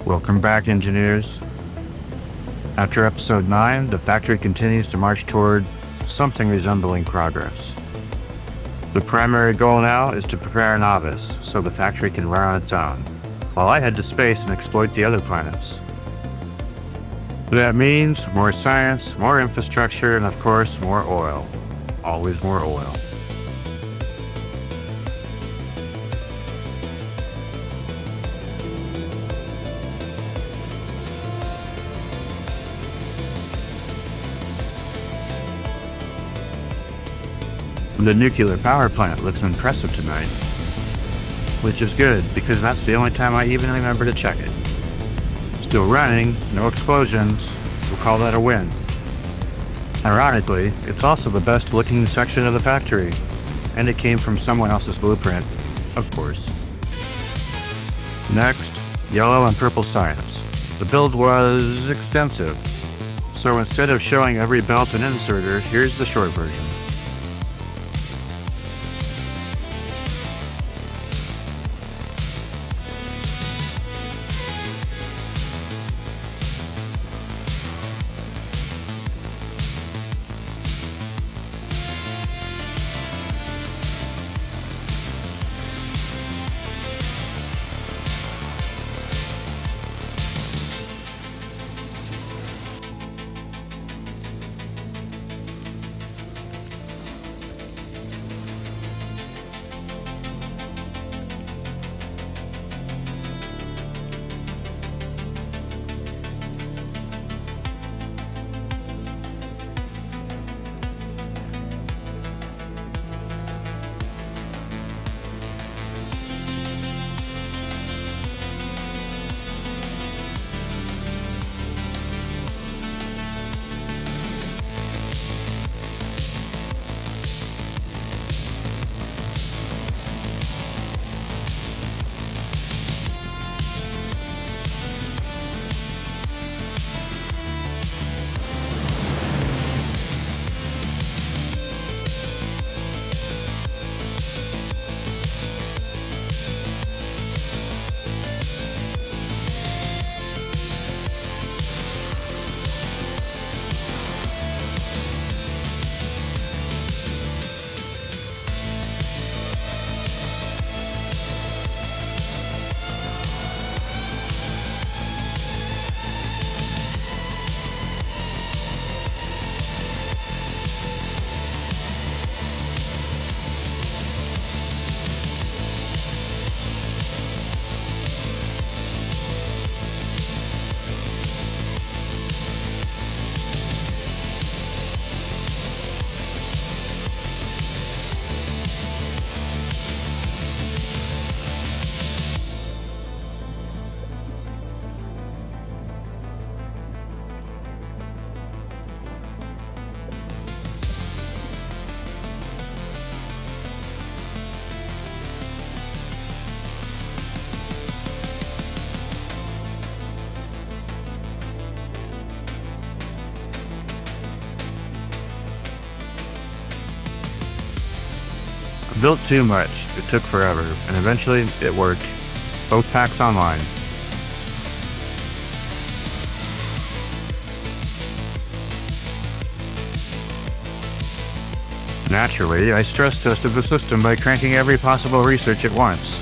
Welcome back, engineers. After episode 9, the factory continues to march toward something resembling progress. The primary goal now is to prepare Nauvis so the factory can run on its own, while I head to space and exploit the other planets. That means more science, more infrastructure, and of course, more oil. Always more oil. The nuclear power plant looks impressive tonight, which is good because that's the only time I even remember to check it. Still running, no explosions, we'll call that a win. Ironically, it's also the best looking section of the factory, and it came from someone else's blueprint, of course. Next, yellow and purple science. The build was extensive, so instead of showing every belt and inserter, here's the short version. Built too much, it took forever, and eventually it worked. Both packs online. Naturally, I stress tested the system by cranking every possible research at once.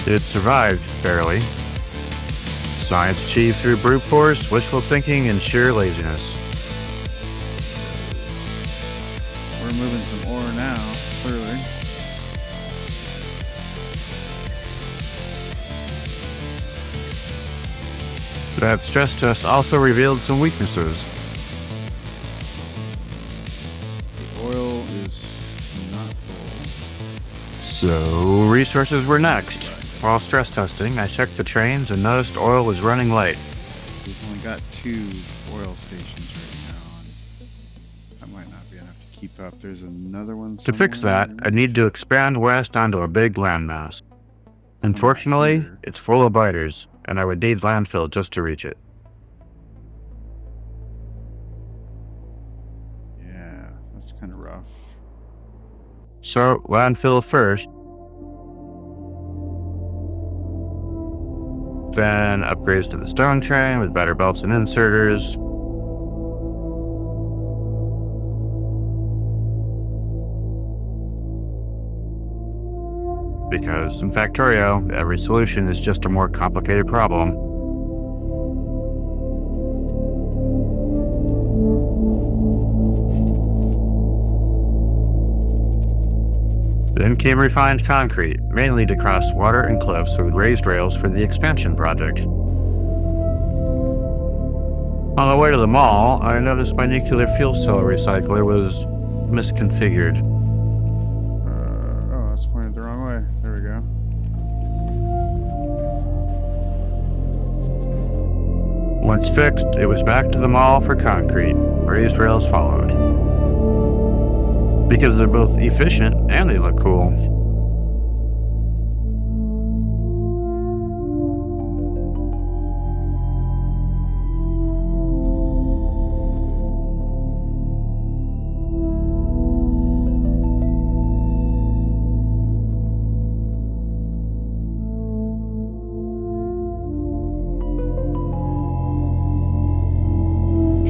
It survived, barely. Science achieved through brute force, wishful thinking, and sheer laziness. Moving some ore now, clearly. That stress test also revealed some weaknesses. The oil is not full. So, resources were next. While stress testing, I checked the trains and noticed oil was running late. We've only got 2 oil stations right now, and that might not be enough to keep up. There's another one somewhere. To fix that, I need to expand west onto a big landmass. Unfortunately, it's full of biters, and I would need landfill just to reach it. Yeah, that's kind of rough. So, landfill first. Then upgrades to the stone train with better belts and inserters. Because in Factorio, every solution is just a more complicated problem. Then came refined concrete, mainly to cross water and cliffs with raised rails for the expansion project. On the way to the mall, I noticed my nuclear fuel cell recycler was misconfigured. Oh, it's pointed the wrong way. There we go. Once fixed, it was back to the mall for concrete. Raised rails followed. Because they're both efficient and they look cool.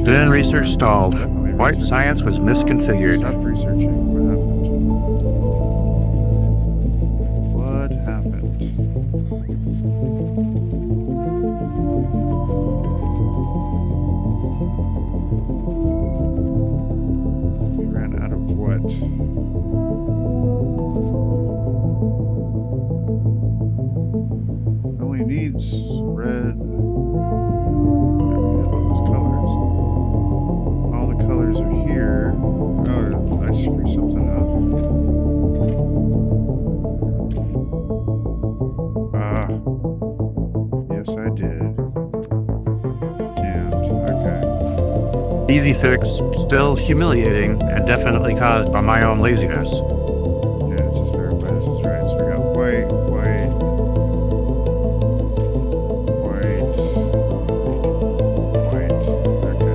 Then research stalled. White science was misconfigured. Stop researching. What happened? We ran out of what? It only needs red. Colors are here. Oh, I screwed something up. Yes I did. Damned. Okay. Easy fix, still humiliating, and definitely caused by my own laziness. Yeah, let's just verify this is right. So we got white, white, white, white. Okay.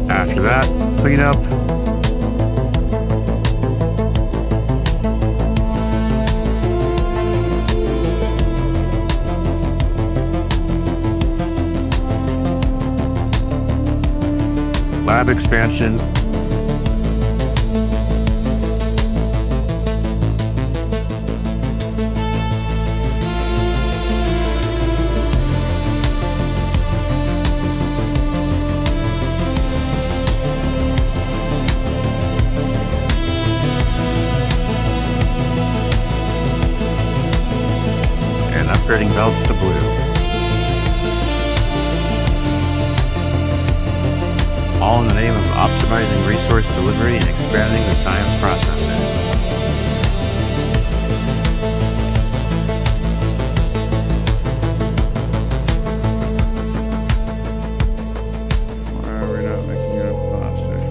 After that, clean up. Lab expansion. Upgrading belts to blue. All in the name of optimizing resource delivery and expanding the science processing. Why are we not making enough plastic?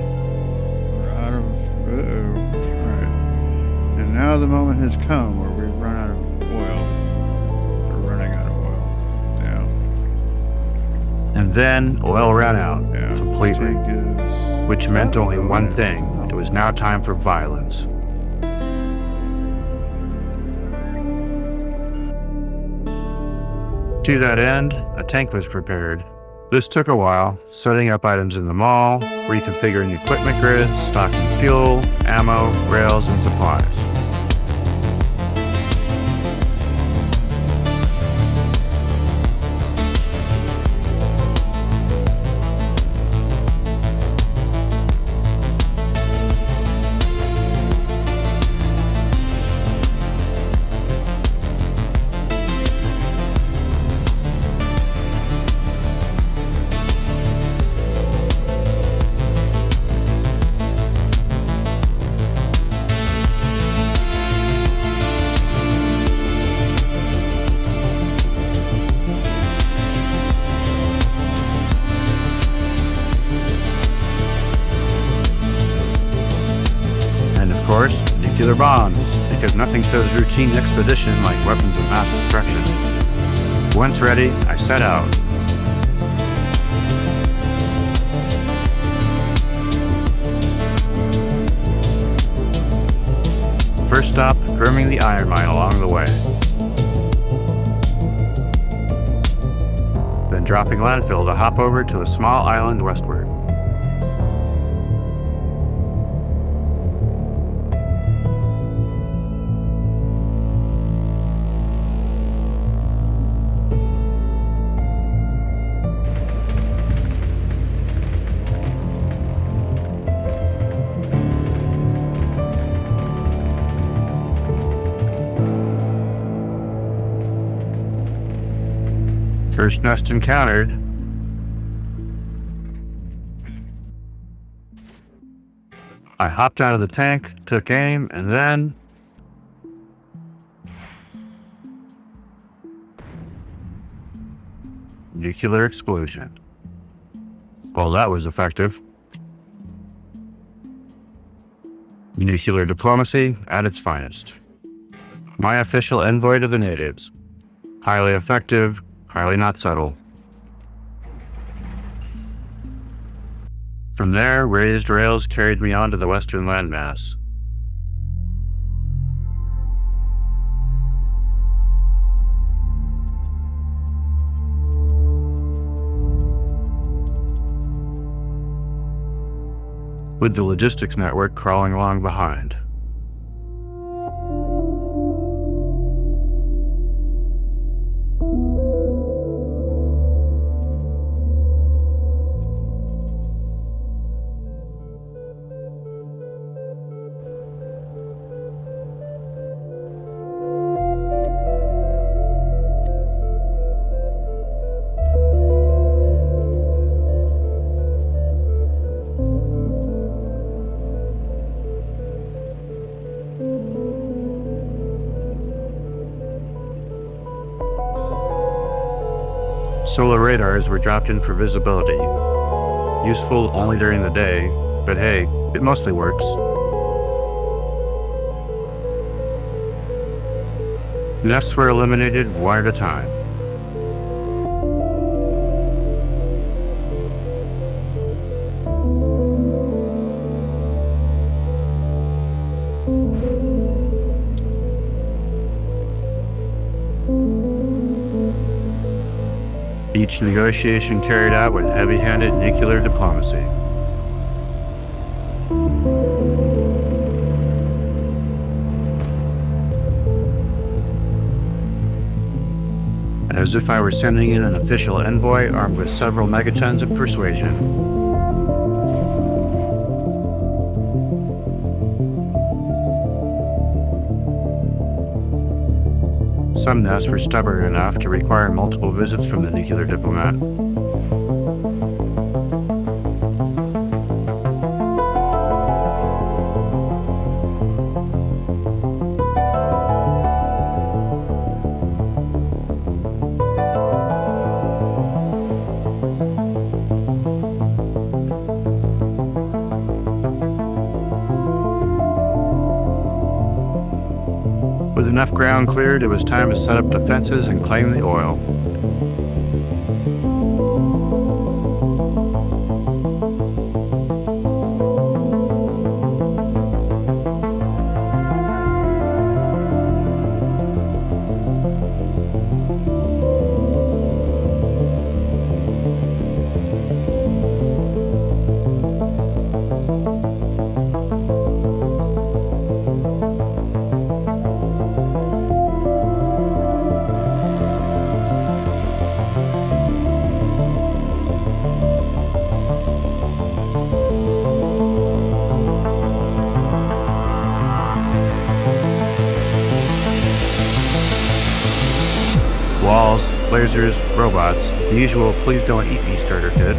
We're out of... Uh-oh. Alright. And now the moment has come where we've run out of oil. And then oil ran out completely, which meant only one thing. It was now time for violence. To that end, a tank was prepared. This took a while, setting up items in the mall, reconfiguring equipment grids, stocking fuel, ammo, rails, and supplies. nuclear bombs, because nothing shows routine expedition like weapons of mass destruction. Once ready, I set out. First stop, firming the iron mine along the way. Then dropping landfill to hop over to a small island westward. First nest encountered. I hopped out of the tank, took aim, and then... nuclear explosion. Well, that was effective. Nuclear diplomacy at its finest. My official envoy to the natives. Highly effective, highly not subtle. From there, raised rails carried me onto the western landmass. With the logistics network crawling along behind. Solar radars were dropped in for visibility. Useful only during the day, but hey, it mostly works. Nests were eliminated one at a time. Each negotiation carried out with heavy-handed nuclear diplomacy. As if I were sending in an official envoy armed with several megatons of persuasion. Some nests were stubborn enough to require multiple visits from the nuclear diplomat. With enough ground cleared, it was time to set up defenses and claim the oil. Walls, lasers, robots, the usual please don't eat me starter kit.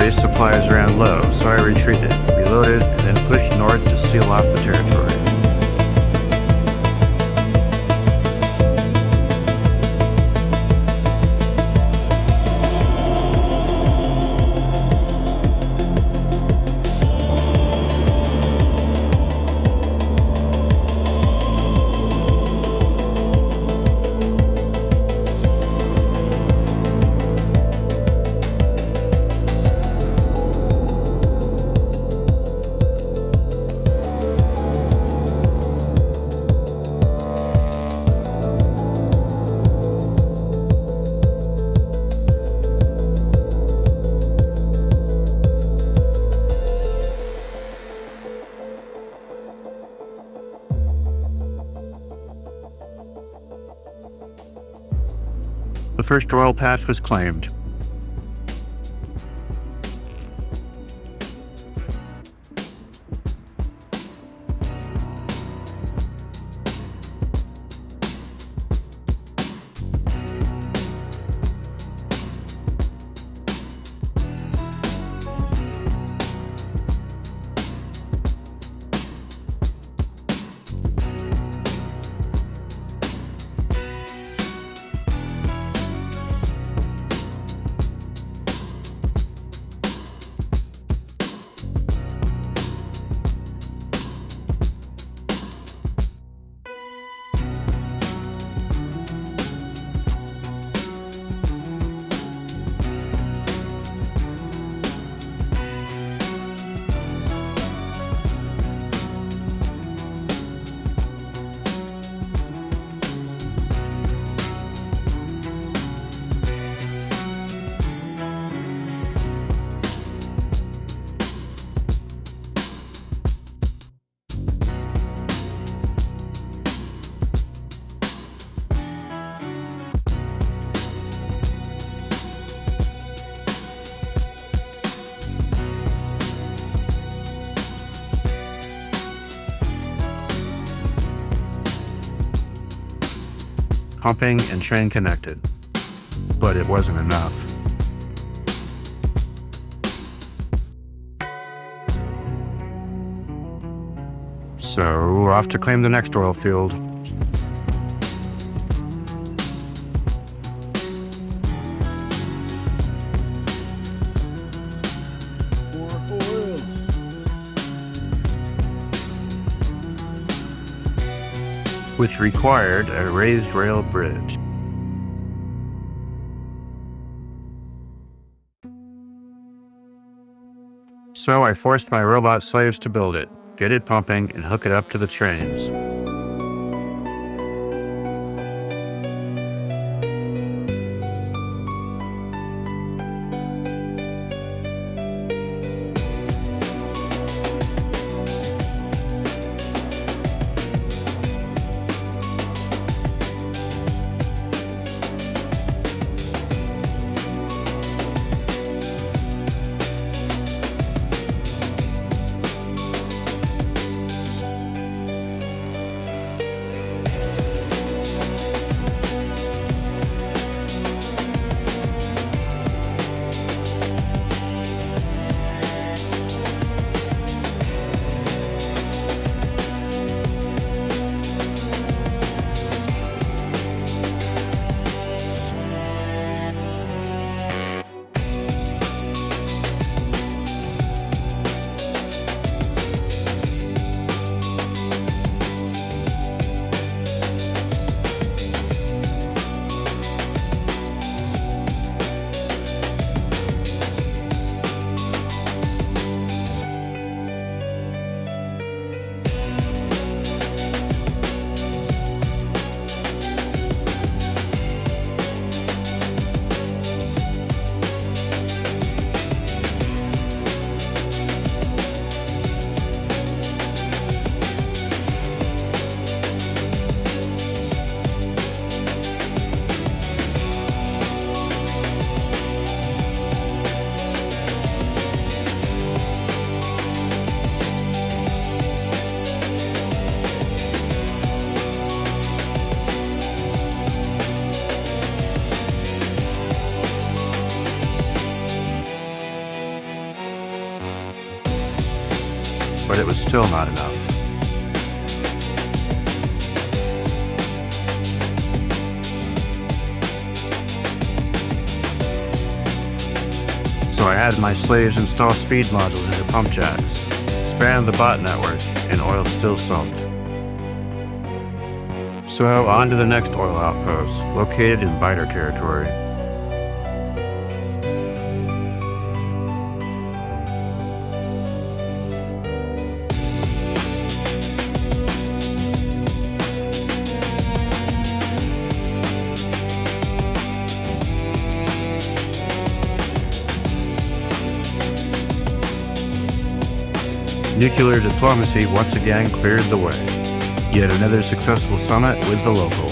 Luckily, supplies ran low, so I retreated, reloaded, and then pushed north to seal off the territory. The first oil patch was claimed. Pumping and train connected, but it wasn't enough. So, off to claim the next oil field. More oil. Which required a raised rail bridge. So I forced my robot slaves to build it, get it pumping, and hook it up to the trains. but it was still not enough. So I had my slaves install speed modules into pump jacks, span the bot network, and oil still soaked. So on to the next oil outpost, located in biter territory. Nuclear diplomacy once again cleared the way. Yet another successful summit with the locals.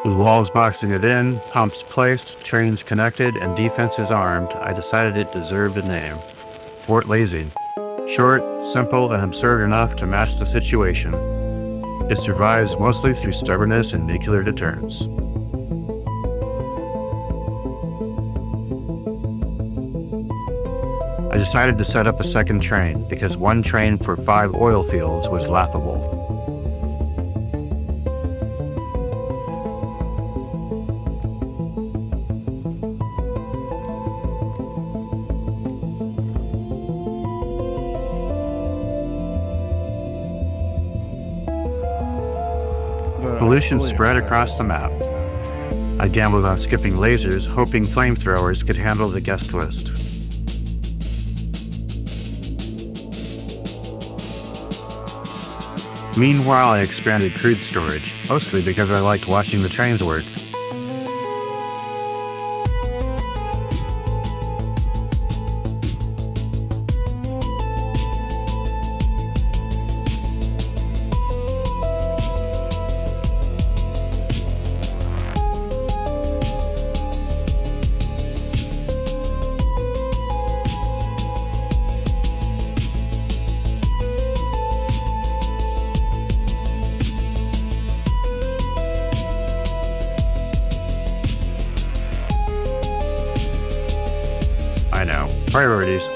With walls boxing it in, pumps placed, trains connected, and defenses armed, I decided it deserved a name. Fort Lazy. Short, simple, and absurd enough to match the situation. It survives mostly through stubbornness and nuclear deterrence. I decided to set up a second train, because one train for 5 oil fields was laughable. Pollution spread across the map. I gambled on skipping lasers, hoping flamethrowers could handle the guest list. Meanwhile, I expanded crude storage, mostly because I liked watching the trains work. I know. Priorities.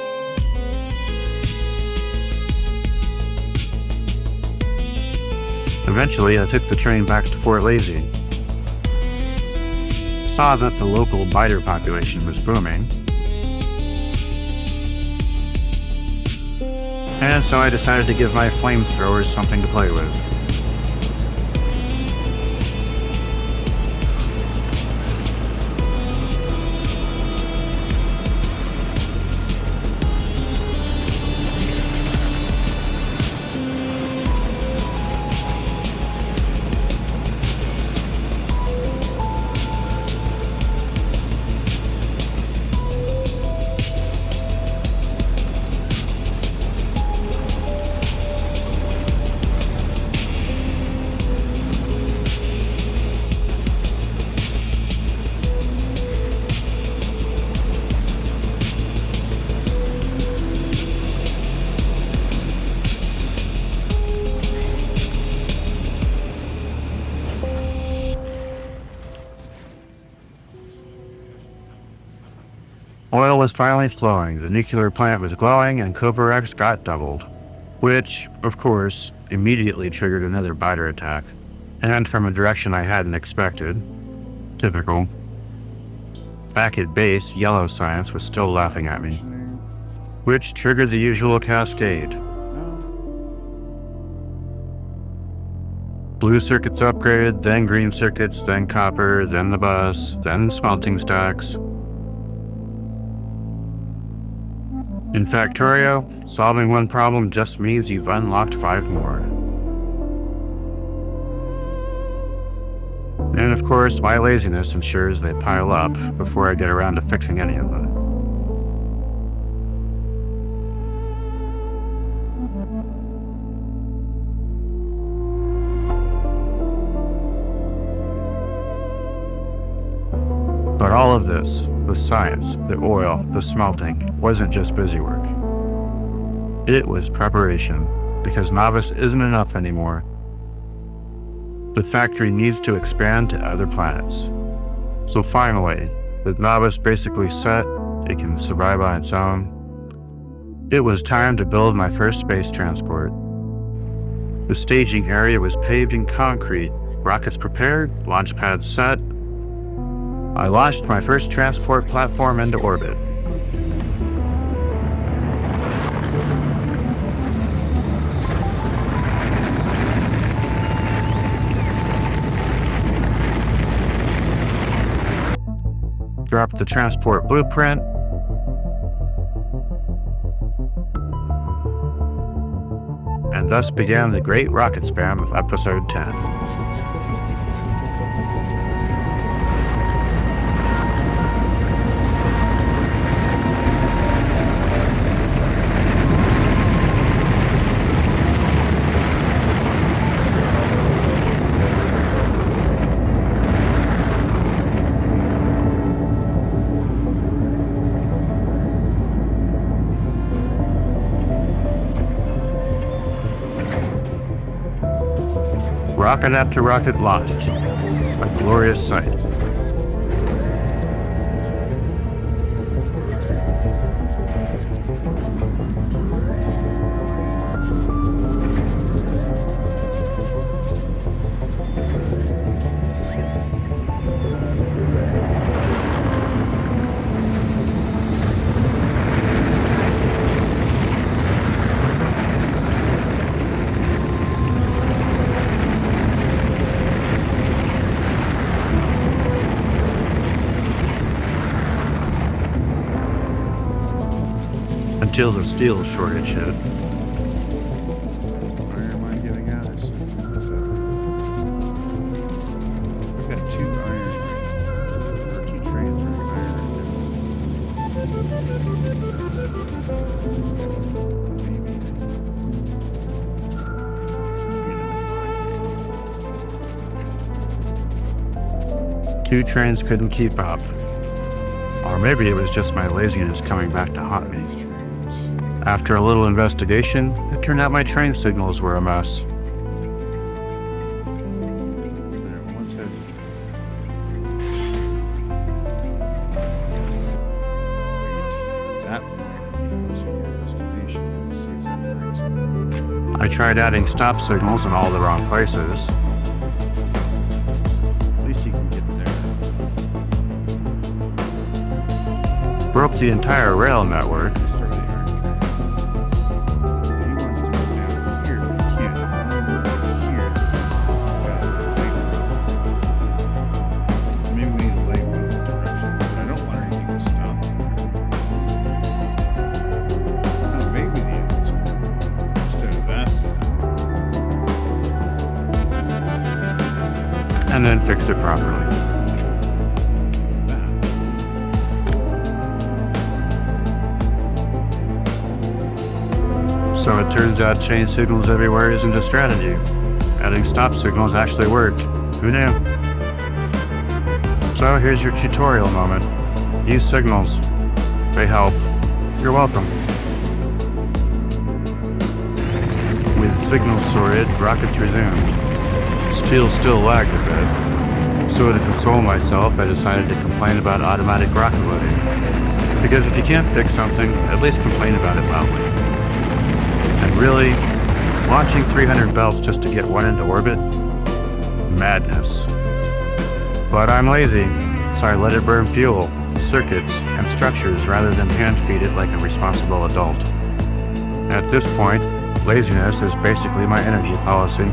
Eventually, I took the train back to Fort Lazy. Saw that the local biter population was booming. And so I decided to give my flamethrowers something to play with. Oil was finally flowing, the nuclear plant was glowing, and Kovarex got doubled. Which, of course, immediately triggered another biter attack, and from a direction I hadn't expected. Typical. Back at base, Yellow Science was still laughing at me, which triggered the usual cascade. Blue circuits upgraded, then green circuits, then copper, then the bus, then smelting stacks. In Factorio, solving one problem just means you've unlocked 5 more. And of course, my laziness ensures they pile up before I get around to fixing any of them. But all of this, the science, the oil, the smelting, wasn't just busy work. It was preparation, because Nauvis isn't enough anymore. The factory needs to expand to other planets. So finally, with Nauvis basically set, it can survive on its own. It was time to build my first space transport. The staging area was paved in concrete, rockets prepared, launch pads set. I launched my first transport platform into orbit. Dropped the transport blueprint. And thus began the great rocket spam of episode 10. Rocket after rocket launched. A glorious sight. Until the steel shortage hit. Why am I giving out? I've got 2 iron or 2 trains Maybe. 2 trains couldn't keep up. Or maybe it was just my laziness coming back to haunt me. After a little investigation, it turned out my train signals were a mess. I tried adding stop signals in all the wrong places. At least you can get there. Broke the entire rail network. And then fixed it properly. So it turns out chain signals everywhere isn't a strategy. Adding stop signals actually worked. Who knew? So here's your tutorial moment. Use signals. They help. You're welcome. With signals sorted, rockets resumed. Steel still lagged a bit, so to console myself I decided to complain about automatic rocket loading. Because if you can't fix something, at least complain about it loudly. And really, launching 300 belts just to get one into orbit? Madness. But I'm lazy, so I let it burn fuel, circuits, and structures rather than hand feed it like a responsible adult. At this point, laziness is basically my energy policy.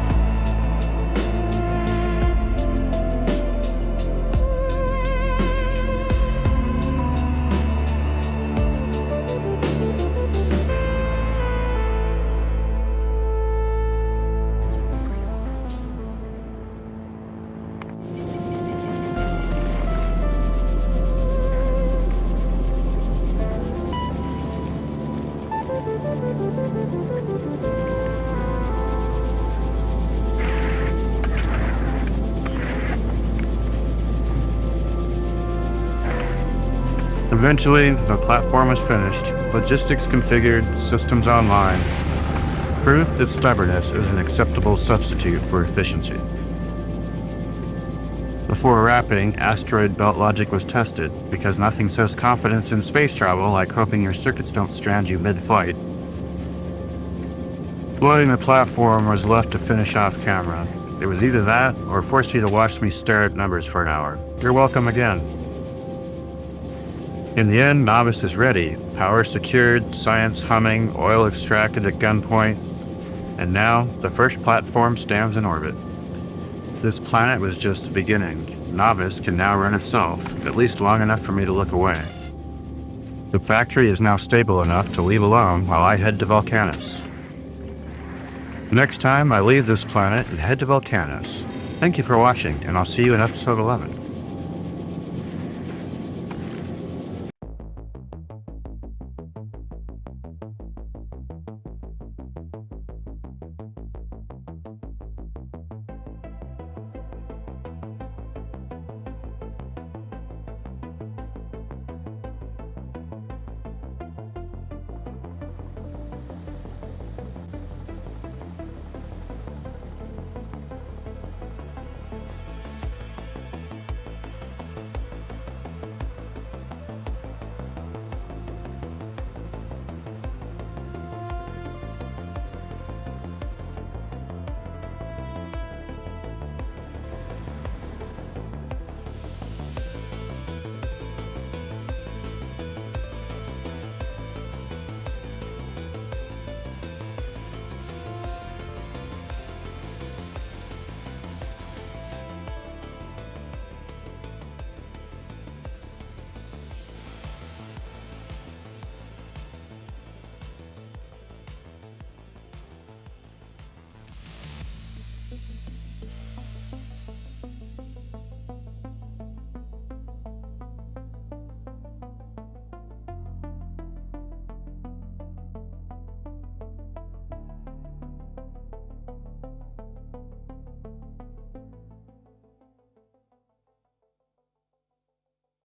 Eventually, the platform was finished, logistics configured, systems online. Proof that stubbornness is an acceptable substitute for efficiency. Before wrapping, asteroid belt logic was tested, because nothing says confidence in space travel like hoping your circuits don't strand you mid-flight. Loading the platform was left to finish off camera. It was either that, or force you to watch me stare at numbers for an hour. You're welcome again. In the end, Nauvis is ready. Power secured, science humming, oil extracted at gunpoint. And now, the first platform stands in orbit. This planet was just the beginning. Nauvis can now run itself, at least long enough for me to look away. The factory is now stable enough to leave alone while I head to Vulcanus. Next time, I leave this planet and head to Vulcanus. Thank you for watching, and I'll see you in episode 11.